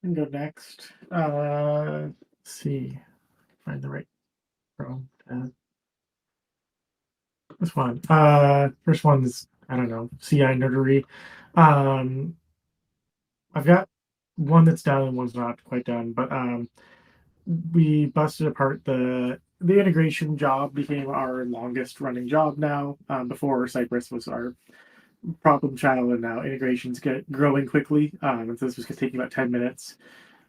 And go next. Let's see. Find the right Chrome tab. This one. First one's, I don't know, CI nerdery. Um, I've got one that's done and one's not quite done, but we busted apart the integration job became our longest running job now. Before Cypress was our problem child, and now integrations get growing quickly. And so this was taking about 10 minutes.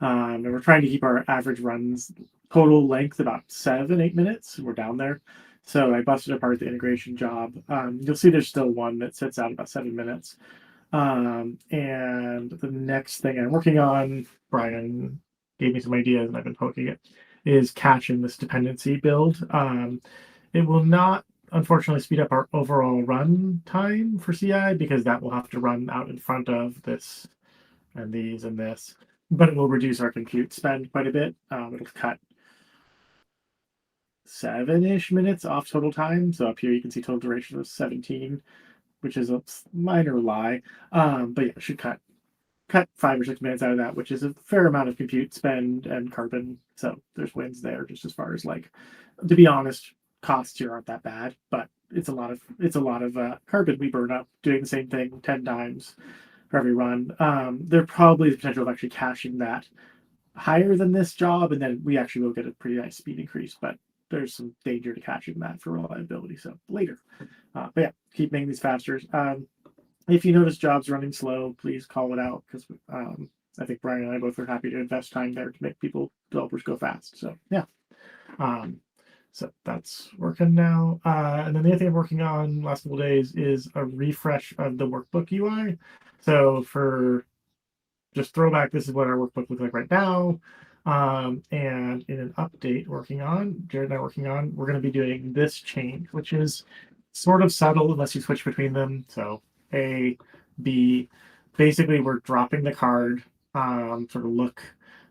And we're trying to keep our average runs total length about 7-8 minutes. We're down there. So I busted apart the integration job. You'll see there's still one that sits out about 7 minutes. And the next thing I'm working on, Brian gave me some ideas and I've been poking it, is catching this dependency build. It will not, unfortunately, speed up our overall run time for CI because that will have to run out in front of this and these and this, but it will reduce our compute spend quite a bit. It'll cut 7-ish minutes off total time. So up here you can see total duration of 17, which is a minor lie. But yeah, it should cut 5 or 6 minutes out of that, which is a fair amount of compute spend and carbon. So there's wins there, just as far as like, to be honest, costs here aren't that bad, but it's a lot of carbon we burn up doing the same thing 10 times for every run. There probably is potential of actually caching that higher than this job, and then we actually will get a pretty nice speed increase, but there's some danger to catching that for reliability. So later. But yeah, keep making these faster. If you notice jobs running slow, please call it out because I think Brian and I both are happy to invest time there to make developers go fast. So yeah, um, so that's working now. And then the other thing I'm working on last couple of days is a refresh of the workbook UI. So for just throwback, this is what our workbook looks like right now. And in an update Jared and I working on, we're going to be doing this change, which is sort of subtle unless you switch between them. So A, B, basically we're dropping the card, sort of look,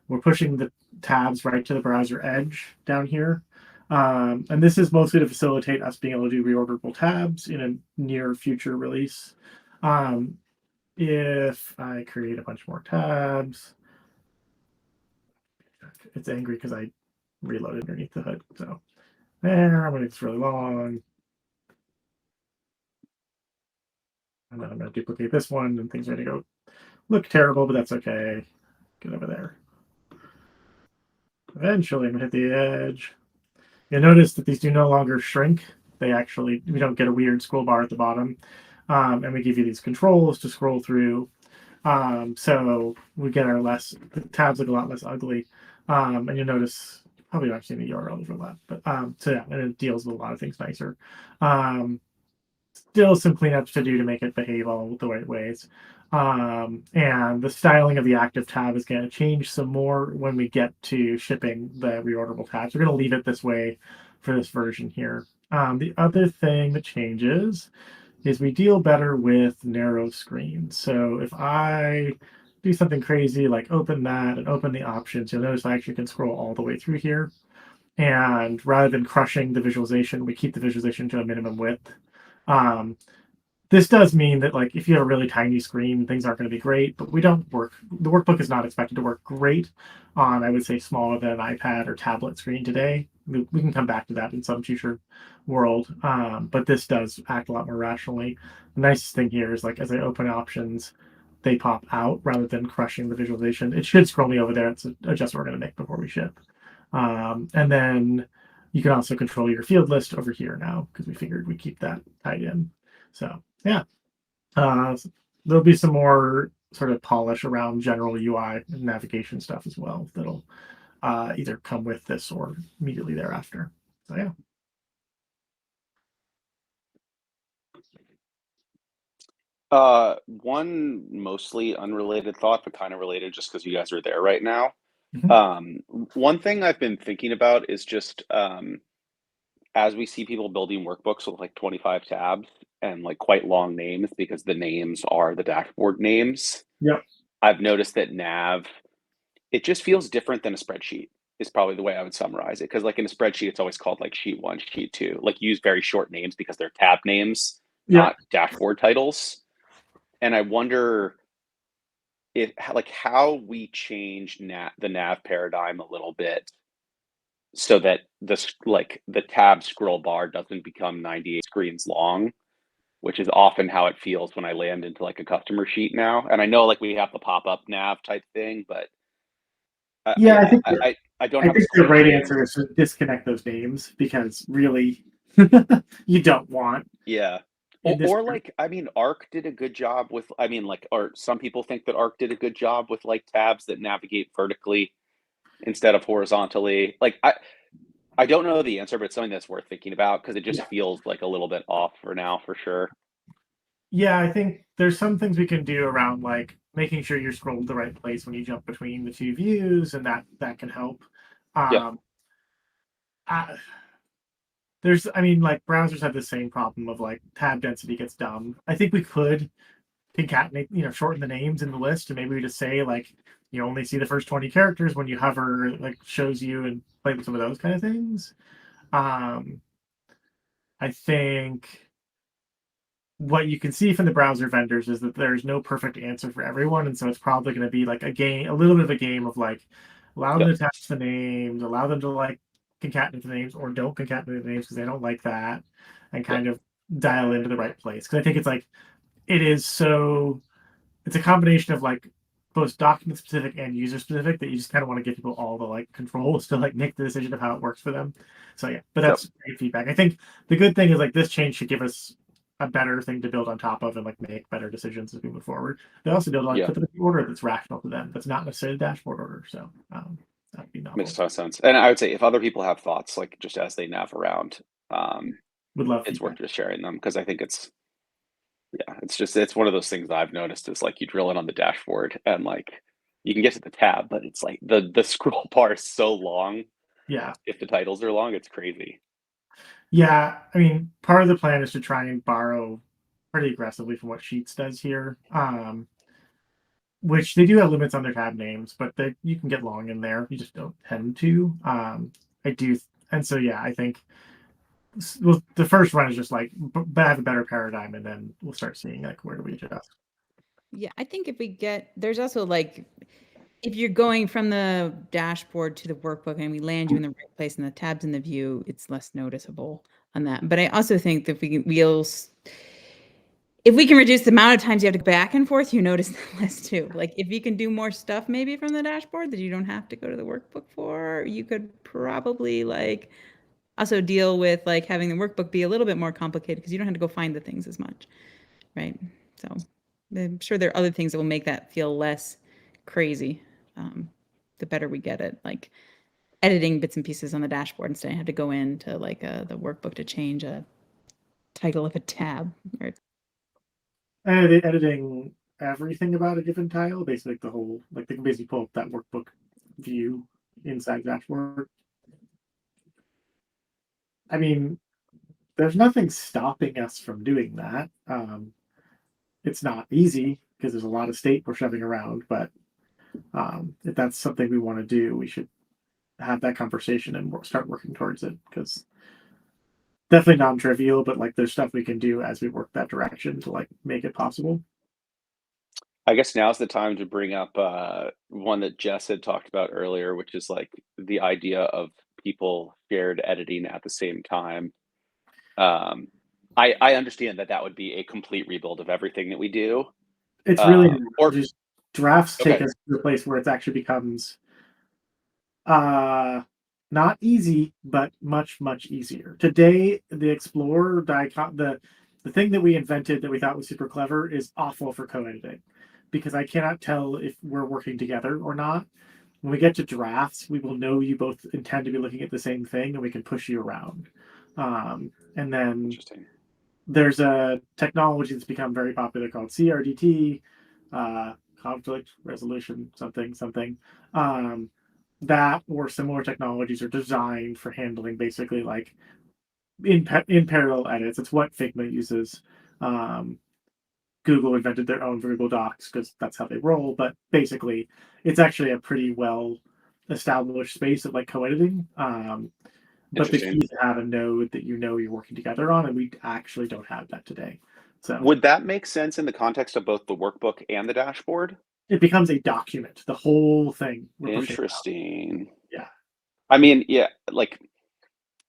we're pushing the tabs right to the browser edge down here. And this is mostly to facilitate us being able to do reorderable tabs in a near future release. Um, if I create a bunch more tabs, it's angry because I reloaded underneath the hood. So there, I'm going to, it's really long. And then I'm going to duplicate this one and things are going to go look terrible, but that's okay. Get over there. Eventually I'm going to hit the edge. You'll notice that these do no longer shrink. We don't get a weird scroll bar at the bottom. And we give you these controls to scroll through. So we get the tabs look a lot less ugly. And you'll notice, probably not seeing the URL overlap, but so yeah, and it deals with a lot of things nicer. Still some cleanups to do to make it behave all the right ways. And the styling of the active tab is going to change some more when we get to shipping the reorderable tabs. We're going to leave it this way for this version here. The other thing that changes is we deal better with narrow screens. So if I do something crazy like open that and open the options, you'll notice I actually can scroll all the way through here. And rather than crushing the visualization, we keep the visualization to a minimum width. Um, this does mean that like if you have a really tiny screen, things aren't going to be great, but we don't work. The workbook is not expected to work great on, I would say, smaller than an iPad or tablet screen today. We can come back to that in some future world, but this does act a lot more rationally. The nicest thing here is like as I open options, they pop out rather than crushing the visualization. It should scroll me over there. It's an adjustment we're going to make before we ship. And then you can also control your field list over here now because we figured we'd keep that tied in. So yeah, uh, there'll be some more sort of polish around general UI and navigation stuff as well that'll either come with this or immediately thereafter. So yeah. One mostly unrelated thought, but kind of related just because you guys are there right now. Mhm. One thing I've been thinking about is just as we see people building workbooks with like 25 tabs and like quite long names because the names are the dashboard names, Yep. I've noticed that nav, it just feels different than a spreadsheet is probably the way I would summarize it. Because like in a spreadsheet, it's always called like sheet one, sheet two, like use very short names because they're tab names, Yep. not dashboard titles. And I wonder how we change the nav paradigm a little bit so that the tab scroll bar doesn't become 98 screens long, which is often how it feels when I land into like a customer sheet now. And I know like we have the pop-up nav type thing, but Yeah, yeah, I don't I have a think the right solution. answer is to disconnect those names because really, you don't want Yeah. in this. Or like, I mean, Arc did a good job with, I mean, like, or some people think that Arc did a good job with like tabs that navigate vertically instead of horizontally. Like, I don't know the answer, but it's something that's worth thinking about because it just Yeah, feels like a little bit off for now, for sure. yeah, I think there's some things we can do around like making sure you're scrolled the right place when you jump between the two views, and that can help. Yeah. Um, I, I mean, like browsers have the same problem of like tab density gets dumb. I think we could concatenate, shorten the names in the list, and maybe we just say like you only see the first 20 characters when you hover, like shows you and play with some of those kind of things. Um, I think what you can see from the browser vendors is that there's no perfect answer for everyone, and so it's probably going to be like a little bit of a game of like allow them Yeah. to attach the names, allow them to like concatenate the names, or don't concatenate the names because they don't like that, and Yeah. kind of dial into the right place. Because I think it's like it is so it's a combination of like both document specific and user specific that you just kind of want to give people all the like controls to like make the decision of how it works for them. So yeah, but Yep. that's great feedback. I think the good thing is like this change should give us a better thing to build on top of and like make better decisions as we move forward. They also build like Yeah. put them in the order that's rational to them. That's not necessarily the dashboard order. So that'd be Makes a novel. ton of sense. And I would say if other people have thoughts, like just as they nav around, Would love it's worth feedback. just sharing them because I think yeah, it's one of those things that I've noticed is like you drill in on the dashboard and like you can get to the tab, but it's like the scroll bar is so long. Yeah. If the titles are long, it's crazy. Yeah, I mean, part of the plan is to try and borrow pretty aggressively from what Sheets does here. Which they do have limits on their tab names, but you can get long in there. You just don't tend to. I do, and so yeah, I think well, the first run is just like have a better paradigm, and then we'll start seeing like where do we adjust. Yeah, I think if we get, there's also like, if you're going from the dashboard to the workbook and we land you in the right place and the tabs in the view, it's less noticeable on that. But I also think that if we can reduce the amount of times you have to go back and forth, you notice that less too. Like if you can do more stuff maybe from the dashboard that you don't have to go to the workbook for, you could probably like also deal with like having the workbook be a little bit more complicated because you don't have to go find the things as much, right? So I'm sure there are other things that will make that feel less crazy. The better we get it, like editing bits and pieces on the dashboard instead of have to go into like the workbook to change a title of a tab. Or Editing everything about a given tile, basically like the whole like they can basically pull up that workbook view inside dashboard. I mean, there's nothing stopping us from doing that. It's not easy because there's a lot of state we're shoving around, but if that's something we want to do, we should have that conversation and start working towards it because definitely non-trivial, but like there's stuff we can do as we work that direction to like make it possible. I guess now's the time to bring up one that Jess had talked about earlier, which is like the idea of people shared editing at the same time. Um, I understand that that would be a complete rebuild of everything that we do. It's really Or just drafts take okay, us to a place where it actually becomes uh not easy, but much easier. Today, the Explorer the thing that we invented that we thought was super clever is awful for co-editing because I cannot tell if we're working together or not. When we get to drafts, we will know you both intend to be looking at the same thing, and we can push you around. And then interesting. there's a technology that's become very popular called CRDT, conflict resolution, something, something. Um, that or similar technologies are designed for handling basically like in parallel edits. It's what Figma uses. Um, Google invented their own for Google Docs because that's how they roll. But basically, it's actually a pretty well established space of like co-editing. But the Interesting. key is to have a node that you know you're working together on, and we actually don't have that today. So Would that make sense in the context of both the workbook and the dashboard? it becomes a document. The whole thing. We're pushing it out. Interesting. Yeah. I mean, yeah, like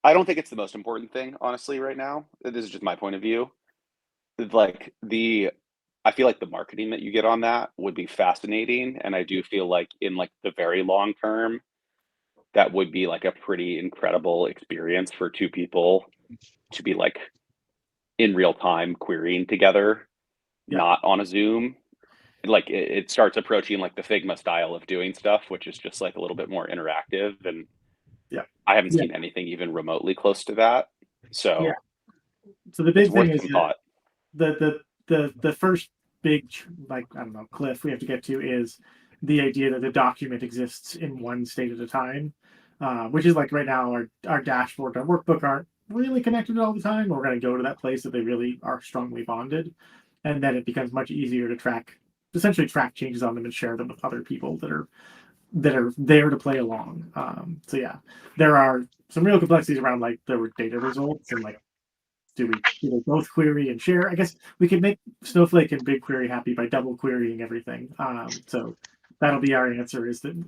I don't think it's the most important thing, honestly, right now. This is just my point of view. Like I feel like the marketing that you get on that would be fascinating, and I do feel like in like the very long term, that would be like a pretty incredible experience for two people to be like in real time querying together, Yeah. not on a Zoom. Like it starts approaching like the Figma style of doing stuff, which is just like a little bit more interactive. And Yeah. I haven't Yeah. seen anything even remotely close to that. Yeah. So So the it's big thing worth is some that thought. the first big like I don't know cliff we have to get to is the idea that the document exists in one state at a time, which is like right now our dashboard, our workbook aren't really connected all the time. We're going to go to that place that they really are strongly bonded, and then it becomes much easier to essentially track changes on them and share them with other people that are there to play along. So yeah, there are some real complexities around like the data results and like do they both query and share? I guess we could make Snowflake and BigQuery happy by double querying everything. So that'll be our answer: is that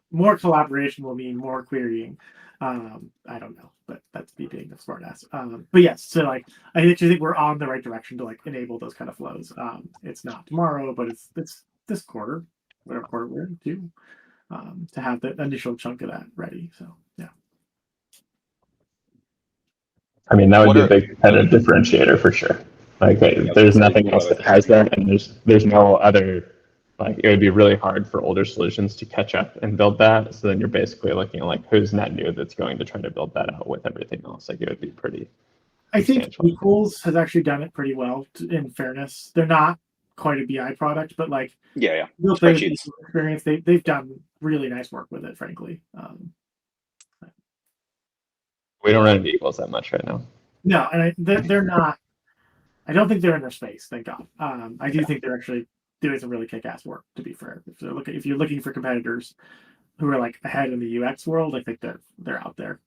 more collaboration will mean more querying. I don't know, but that's me being a smartass. But yes, so like I actually think we're on the right direction to like enable those kind of flows. It's not tomorrow, but it's this quarter, whatever quarter we're in, to have the initial chunk of that ready. So yeah. I mean, that would What be a are big competitive differentiator for sure. Like, Yeah, I was gonna there's say nothing what else I was that has thinking. that, and there's no other. Like, it would be really hard for older solutions to catch up and build that. So then you're basically looking at like who's net new that's going to try to build that out with everything else. Like, it would be pretty I think substantial. Equals has actually done it pretty well. In fairness, they're not quite a BI product, but like Yeah. real play with the Spreadsheets. Equals experience, they've done really nice work with it. Frankly, We don't run into equals that much right now. no, and they're not. I don't think they're in their space. Thank God. I do think they're actually doing some really kick-ass work. To be fair, if you're looking for competitors who are like ahead in the UX world, I think they're out there.